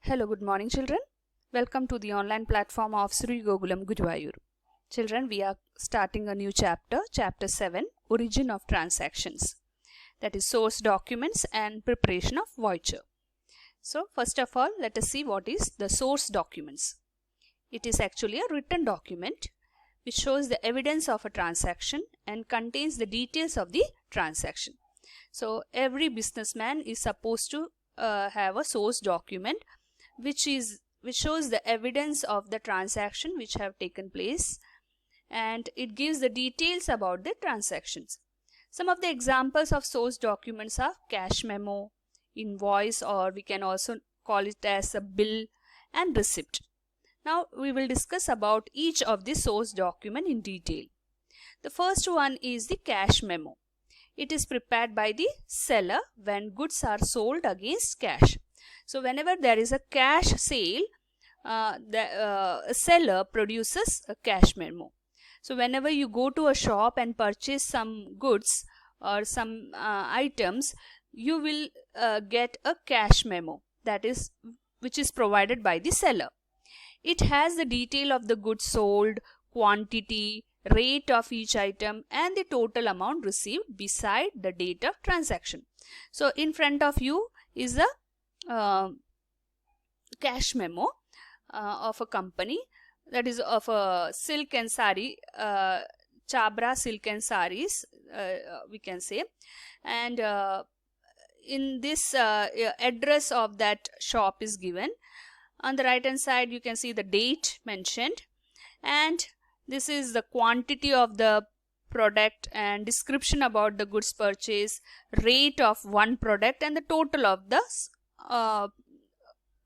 Hello, good morning children. Welcome to the online platform of Sri Gokulam Guruvayur. Children, we are starting a new chapter, chapter 7, Origin of Transactions. That is source documents and preparation of voucher. So, first of all, let us see what is the source documents. It is actually a written document which shows the evidence of a transaction and contains the details of the transaction. So, every businessman is supposed to have a source document which shows the evidence of the transaction which have taken place, and it gives the details about the transactions. Some of the examples of source documents are cash memo, invoice, or we can also call it as a bill, and receipt. Now we will discuss about each of the source document in detail. The first one is the cash memo. It is prepared by the seller when goods are sold against cash. So whenever there is a cash sale, the seller produces a cash memo. So whenever you go to a shop and purchase some goods or some items, you will get a cash memo, that is, which is provided by the seller. It has the detail of the goods sold, quantity, rate of each item, and the total amount received beside the date of transaction. So in front of you is a cash memo of a company, that is of a silk and sari, Chabra silk and saris, we can say, and in this address of that shop is given. On the right hand side you can see the date mentioned, and this is the quantity of the product and description about the goods purchase, rate of one product, and the total of the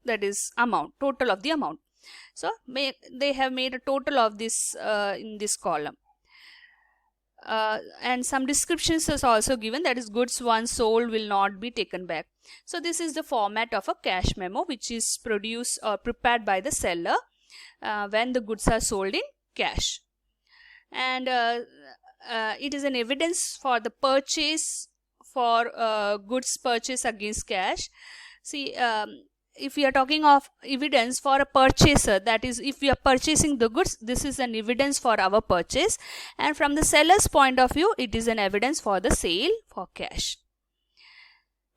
that is amount, total of the amount. So they have made a total of this in this column, and some descriptions is also given, that is, goods once sold will not be taken back. So this is the format of a cash memo which is produced or prepared by the seller when the goods are sold in cash, and it is an evidence for the purchase for goods purchase against cash. See, if we are talking of evidence for a purchaser, that is, if we are purchasing the goods, this is an evidence for our purchase, and from the seller's point of view, it is an evidence for the sale for cash.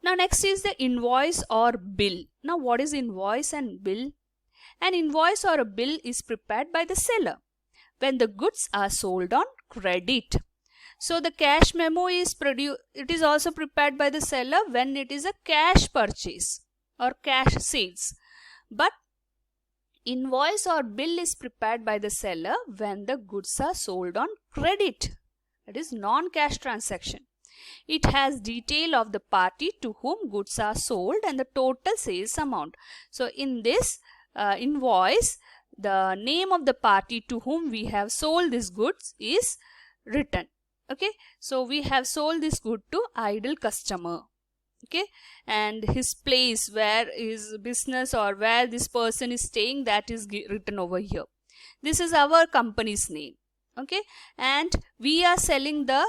Now next is the invoice or bill. Now what is invoice and bill? An invoice or a bill is prepared by the seller when the goods are sold on credit. So the cash memo is it is also prepared by the seller when it is a cash purchase or cash sales, but invoice or bill is prepared by the seller when the goods are sold on credit, that is non-cash transaction. It has detail of the party to whom goods are sold and the total sales amount. So in this invoice, the name of the party to whom we have sold these goods is written. Okay, so we have sold this good to idle customer. Okay, and his place, where his business or where this person is staying, that is written over here. This is our company's name. Okay, and we are selling the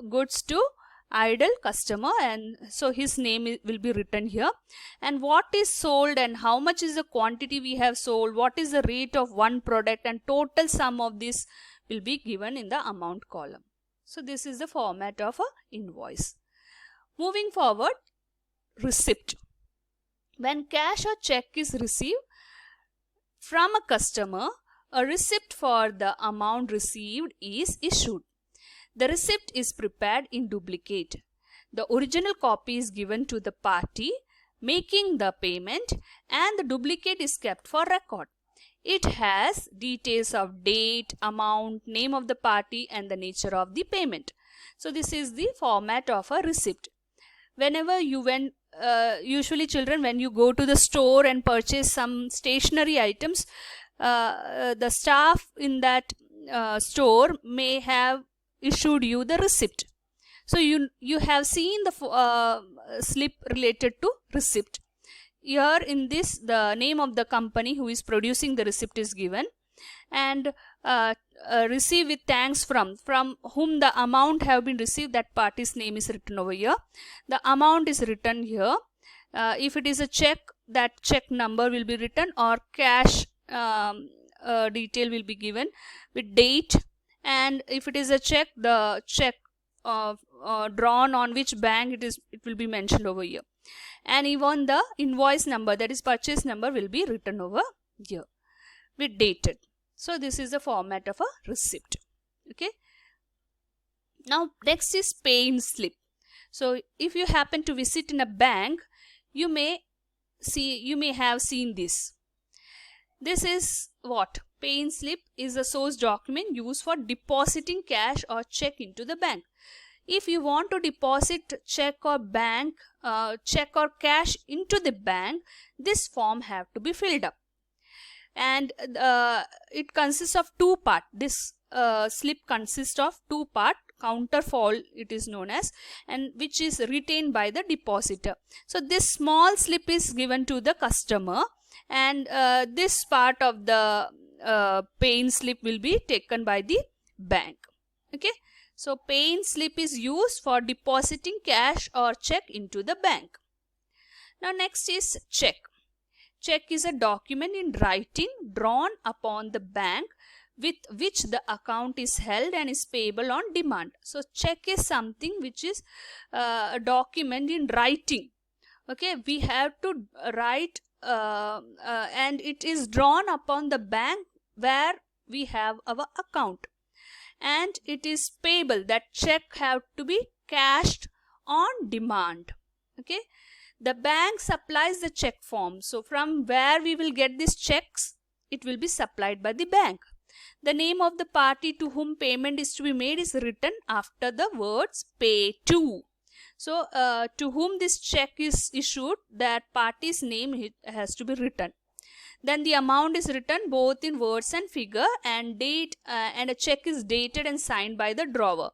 goods to idle customer, and so his name will be written here, and what is sold and how much is the quantity we have sold, what is the rate of one product, and total sum of this will be given in the amount column. So this is the format of a invoice. Moving forward, receipt. When cash or check is received from a customer, a receipt for the amount received is issued. The receipt is prepared in duplicate. The original copy is given to the party making the payment, and the duplicate is kept for record. It has details of date, amount, name of the party, and the nature of the payment. So this is the format of a receipt. Whenever you went, usually children, when you go to the store and purchase some stationery items, the staff in that store may have issued you the receipt. So you have seen the slip related to receipt. Here in this, the name of the company who is producing the receipt is given, and receive with thanks from whom the amount have been received, that party's name is written over here. The amount is written here. If it is a check, that check number will be written, or cash detail will be given with date. And if it is a check, the check drawn on which bank it will be mentioned over here. And even the invoice number, that is purchase number, will be written over here with dated. So this is the format of a receipt. Okay. Now next is pay-in slip. So if you happen to visit in a bank, you may have seen this. This is what? Pay-in slip is a source document used for depositing cash or check into the bank. If you want to deposit check or cash into the bank, this form have to be filled up. And it consists of two parts. This slip consists of two parts. Counterfoil it is known as, and which is retained by the depositor. So this small slip is given to the customer, and this part of the pay-in slip will be taken by the bank. Okay. So pay-in slip is used for depositing cash or check into the bank. Now next is check. Check is a document in writing drawn upon the bank with which the account is held and is payable on demand. So check is something which is a document in writing. Okay, we have to write and it is drawn upon the bank where we have our account, and it is payable. That check have to be cashed on demand. Okay, the bank supplies the check form. So from where we will get these checks, it will be supplied by the bank. The name of the party to whom payment is to be made is written after the words pay to. So to whom this check is issued, that party's name has to be written. Then the amount is written both in words and figure, and date, and a check is dated and signed by the drawer.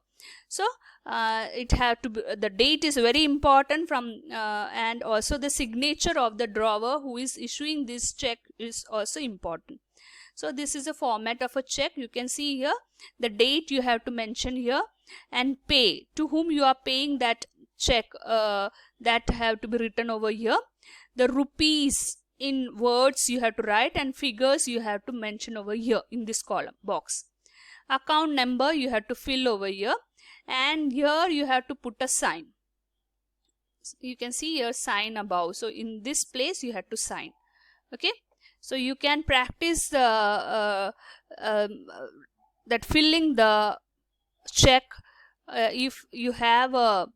So it have to be, the date is very important, from and also the signature of the drawer who is issuing this check is also important. So this is a format of a check. You can see here the date you have to mention here, and pay, to whom you are paying that check, that have to be written over here. The rupees in words you have to write, and figures you have to mention over here in this column box. Account number you have to fill over here, and here you have to put a sign. You can see here sign above. So in this place you have to sign. Okay. So you can practice that filling the check. If you have a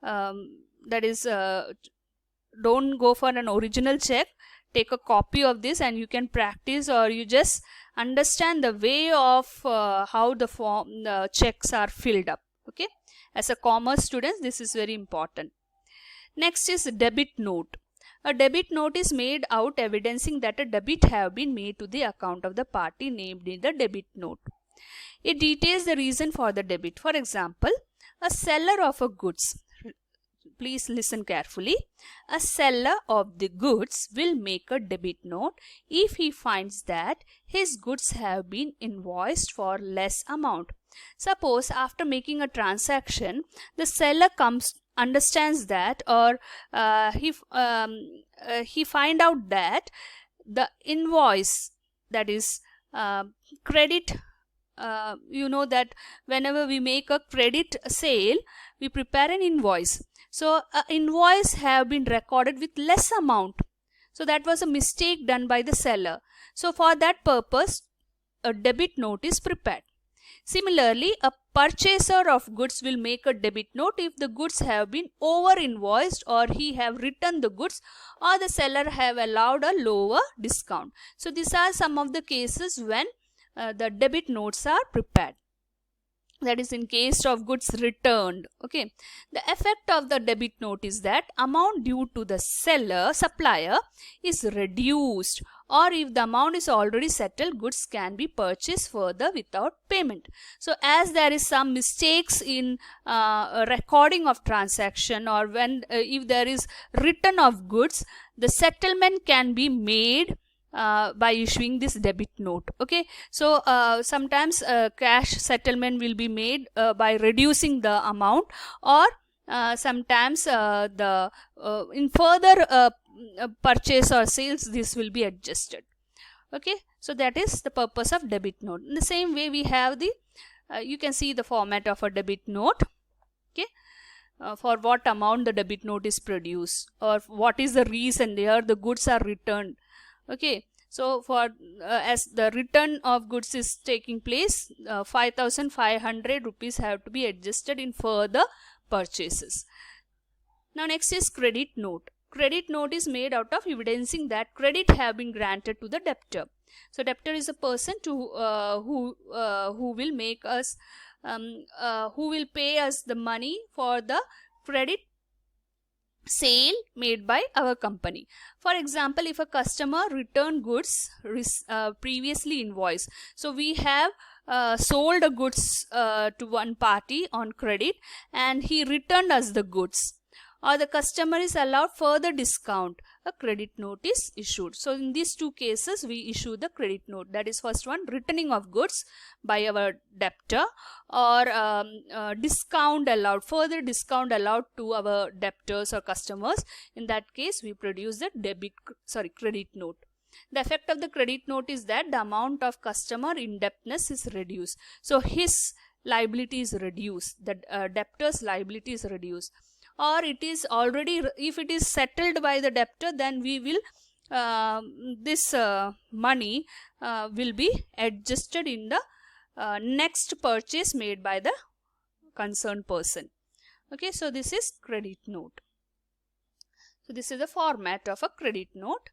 that is don't go for an original check, take a copy of this and you can practice, or you just understand the way of how the checks are filled up. Okay, as a commerce student, this is very important. Next is debit note. A debit note is made out evidencing that a debit have been made to the account of the party named in the debit note. It details the reason for the debit. For example, a seller of a goods, please listen carefully, a seller of the goods will make a debit note if he finds that his goods have been invoiced for less amount. Suppose after making a transaction, the seller understands that, or he find out that the invoice, that is credit, you know that whenever we make a credit sale, we prepare an invoice. So an invoice have been recorded with less amount. So that was a mistake done by the seller. So for that purpose, a debit note is prepared. Similarly, a purchaser of goods will make a debit note if the goods have been over invoiced, or he have returned the goods, or the seller have allowed a lower discount. So these are some of the cases when the debit notes are prepared. That is in case of goods returned. Okay, the effect of the debit note is that amount due to the supplier is reduced, or if the amount is already settled, goods can be purchased further without payment. So as there is some mistakes in recording of transaction, or when if there is return of goods, the settlement can be made by issuing this debit note. Okay, so sometimes cash settlement will be made by reducing the amount, or sometimes in further purchase or sales, this will be adjusted. Okay, so that is the purpose of debit note. In the same way, we have the you can see the format of a debit note. Okay, for what amount the debit note is produced, or what is the reason here the goods are returned. Okay, so for as the return of goods is taking place, 5,500 rupees have to be adjusted in further purchases. Now next is credit note. Credit note is made out of evidencing that credit have been granted to the debtor. So debtor is a person who will make us who will pay us the money for the credit sale made by our company. For example, if a customer return goods previously invoiced, so we have sold the goods to one party on credit and he returned us the goods, or the customer is allowed further discount, a credit note is issued. So in these two cases we issue the credit note. That is, first one, returning of goods by our debtor, or discount allowed, further discount allowed to our debtors or customers. In that case we produce the credit note. The effect of the credit note is that the amount of customer indebtedness is reduced. So his liability is reduced, the debtor's liability is reduced. Or it is already, if it is settled by the debtor, then we will this money will be adjusted in the next purchase made by the concerned person. Okay, so this is credit note. So this is the format of a credit note.